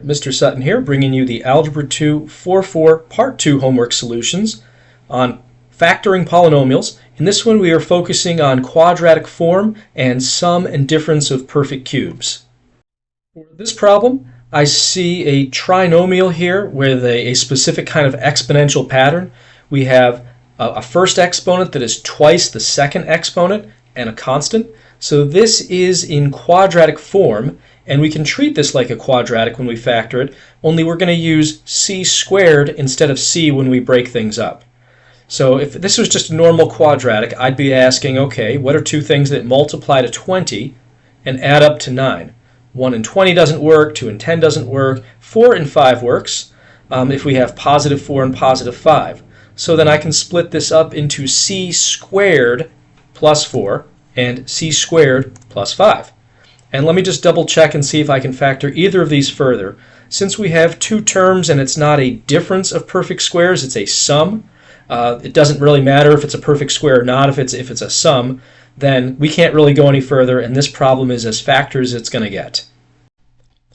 Mr. Sutton here, bringing you the Algebra 2 4-4 Part 2 homework solutions on factoring polynomials. In this one we are focusing on quadratic form and sum and difference of perfect cubes. For this problem, I see a trinomial here with a specific kind of exponential pattern. We have a first exponent that is twice the second exponent and a constant. So this is in quadratic form, and we can treat this like a quadratic when we factor it, only we're going to use c squared instead of c when we break things up. So if this was just a normal quadratic, I'd be asking, okay, what are two things that multiply to 20 and add up to 9? 1 and 20 doesn't work, 2 and 10 doesn't work, 4 and 5 works if we have positive 4 and positive 5. So then I can split this up into c squared plus 4 and c squared plus 5. And let me just double check and see if I can factor either of these further. Since we have two terms and it's not a difference of perfect squares, it's a sum. It doesn't really matter if it's a perfect square or not. If it's a sum, then we can't really go any further, and this problem is as factors it's going to get.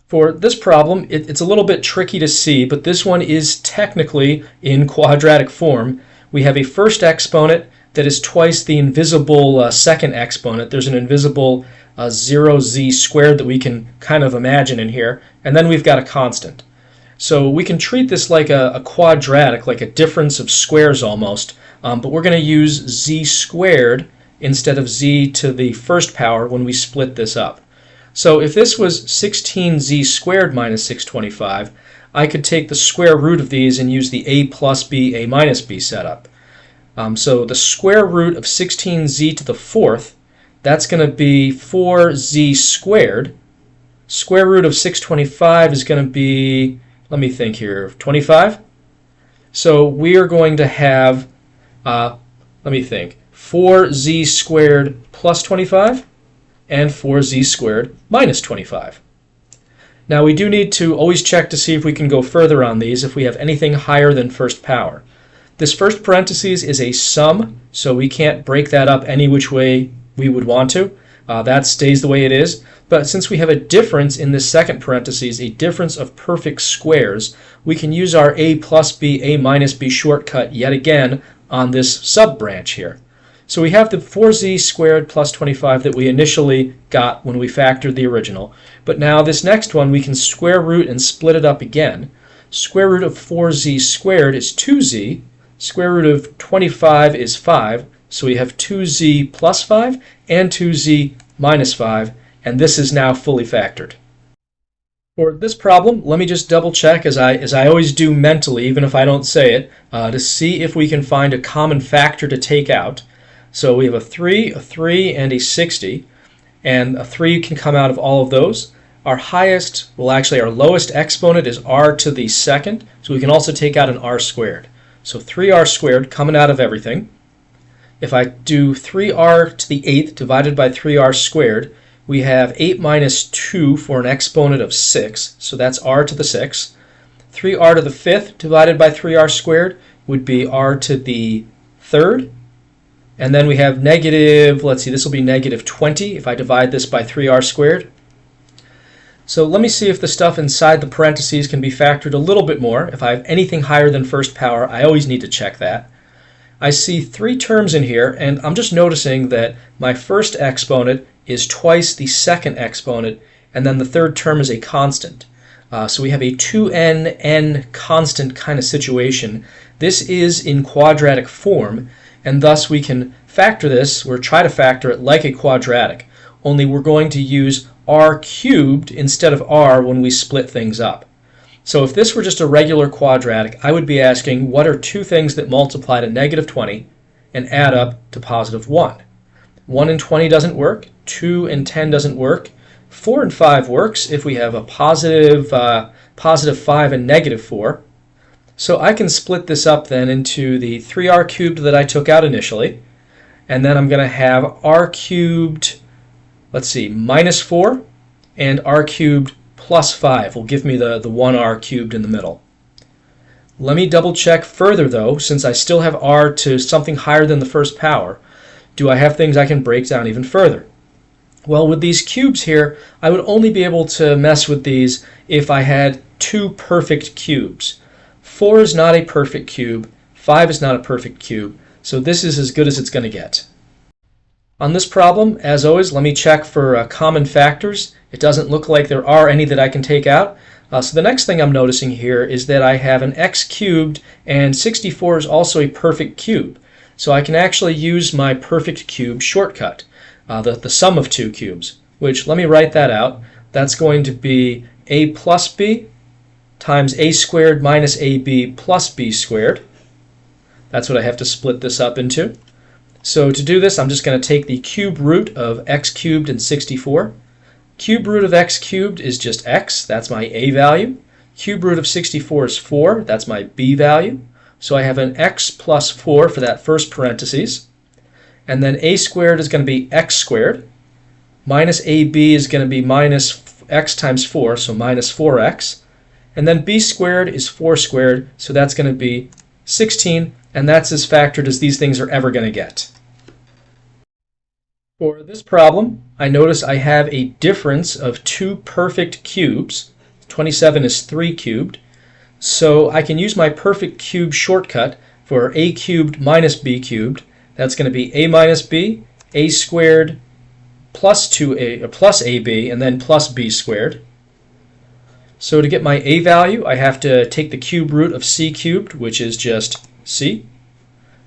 For this problem, it's a little bit tricky to see, but this one is technically in quadratic form. We have a first exponent that is twice the invisible second exponent. There's an invisible 0z squared that we can kind of imagine in here, and then we've got a constant. So we can treat this like a quadratic, like a difference of squares almost, but we're going to use z squared instead of z to the first power when we split this up. So if this was 16z squared minus 625, I could take the square root of these and use the a plus b, a minus b setup. So the square root of 16z to the fourth, that's going to be 4z squared. Square root of 625 is going to be, let me think here, 25. So we are going to have, let me think, 4z squared plus 25 and 4z squared minus 25. Now we do need to always check to see if we can go further on these if we have anything higher than first power. This first parentheses is a sum, so we can't break that up any which way we would want to. That stays the way it is. But since we have a difference in this second parentheses, a difference of perfect squares, we can use our a plus b, a minus b shortcut yet again on this sub-branch here. So we have the 4z squared plus 25 that we initially got when we factored the original. But now this next one we can square root and split it up again. Square root of 4z squared is 2z. Square root of 25 is 5. So we have 2z plus 5 and 2z minus 5. And this is now fully factored. For this problem, let me just double check as I always do mentally, even if I don't say it, to see if we can find a common factor to take out. So we have a 3, and a 60, and a 3 can come out of all of those. Our highest, well actually our lowest exponent is r to the second, so we can also take out an r squared. So 3r squared coming out of everything. If I do 3r to the 8th divided by 3r squared, we have 8 minus 2 for an exponent of 6, so that's r to the 6th. 3r to the 5th divided by 3r squared would be r to the 3rd. And then we have negative, let's see, this will be negative 20 if I divide this by 3r squared. So let me see if the stuff inside the parentheses can be factored a little bit more. If I have anything higher than first power, I always need to check that. I see three terms in here, and I'm just noticing that my first exponent is twice the second exponent, and then the third term is a constant. So we have a 2n, n constant kind of situation. This is in quadratic form, and thus we can factor this, or try to factor it like a quadratic, only we're going to use r cubed instead of r when we split things up. So if this were just a regular quadratic, I would be asking what are two things that multiply to negative 20 and add up to positive 1. 1 and 20 doesn't work, 2 and 10 doesn't work, 4 and 5 works if we have a positive 5 and negative 4. So I can split this up then into the 3r cubed that I took out initially, and then I'm going to have r cubed, let's see, minus 4, and r cubed plus 5 will give me the 1r cubed in the middle. Let me double check further though, since I still have r to something higher than the first power. Do I have things I can break down even further? Well, with these cubes here, I would only be able to mess with these if I had two perfect cubes. 4 is not a perfect cube, 5 is not a perfect cube, so this is as good as it's going to get. On this problem, as always, let me check for common factors. It doesn't look like there are any that I can take out. So the next thing I'm noticing here is that I have an x cubed, and 64 is also a perfect cube. So I can actually use my perfect cube shortcut, the sum of two cubes, which, let me write that out. That's going to be a plus b times a squared minus ab plus b squared. That's what I have to split this up into. So to do this, I'm just going to take the cube root of x cubed and 64. Cube root of x cubed is just x, that's my a value. Cube root of 64 is 4, that's my b value. So I have an x plus 4 for that first parentheses. And then a squared is going to be x squared. Minus ab is going to be minus x times 4, so minus 4x. And then b squared is 4 squared, so that's going to be 16, and that's as factored as these things are ever going to get. For this problem, I notice I have a difference of two perfect cubes. 27 is 3 cubed. So I can use my perfect cube shortcut for a cubed minus b cubed. That's going to be a minus b, a squared plus 2a, or plus ab, and then plus b squared. So to get my a value, I have to take the cube root of c cubed, which is just c.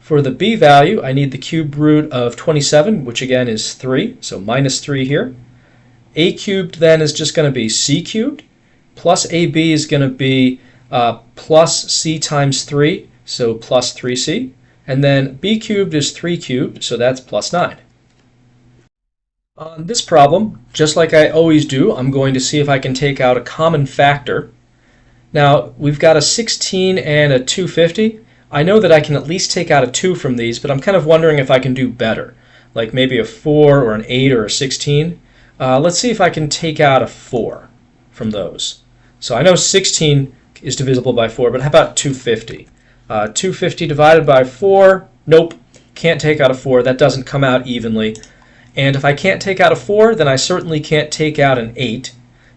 For the b value, I need the cube root of 27, which again is 3, so minus 3 here. A cubed then is just going to be c cubed, plus ab is going to be plus c times 3, so plus 3c. And then b cubed is 3 cubed, so that's plus 9. On this problem, just like I always do, I'm going to see if I can take out a common factor. Now, we've got a 16 and a 250. I know that I can at least take out a 2 from these, but I'm kind of wondering if I can do better, like maybe a 4 or an 8 or a 16. Let's see if I can take out a 4 from those. So I know 16 is divisible by 4, but how about 250? 250 divided by 4, nope, can't take out a 4. That doesn't come out evenly. And if I can't take out a 4, then I certainly can't take out an 8.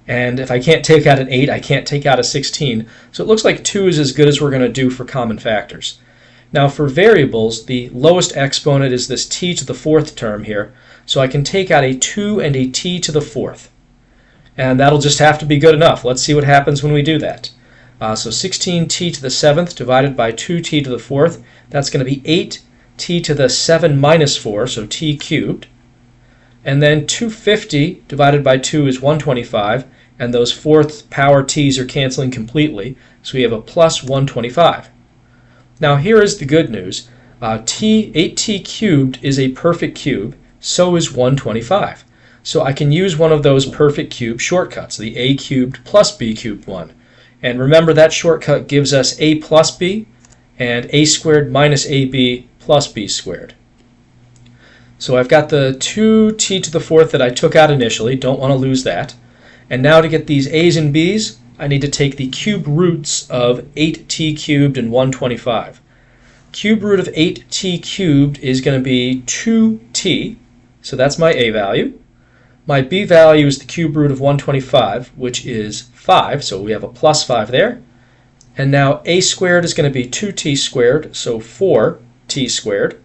And if I can't take out an 8, I can't take out a 16. So it looks like 2 is as good as we're going to do for common factors. Now for variables, the lowest exponent is this t to the 4th term here. So I can take out a 2 and a t to the 4th. And that'll just have to be good enough. Let's see what happens when we do that. So 16t to the 7th divided by 2t to the 4th, that's going to be 8t to the 7 minus 4, so t cubed. And then 250 divided by 2 is 125, and those 4th power t's are canceling completely, so we have a plus 125. Now here is the good news. 8t cubed is a perfect cube, so is 125. So I can use one of those perfect cube shortcuts, the a cubed plus b cubed one. And remember that shortcut gives us a plus b and a squared minus ab plus b squared. So I've got the 2t to the 4th that I took out initially, don't want to lose that. And now to get these a's and b's, I need to take the cube roots of 8t cubed and 125. Cube root of 8t cubed is going to be 2t, so that's my a value. My b value is the cube root of 125, which is 5, so we have a plus 5 there. And now a squared is going to be 2t squared, so 4t squared.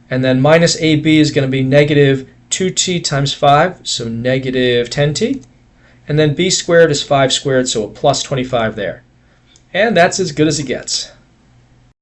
And then minus ab is going to be negative 2t times 5, so negative 10t. And then b squared is 5 squared, so a plus 25 there. And that's as good as it gets.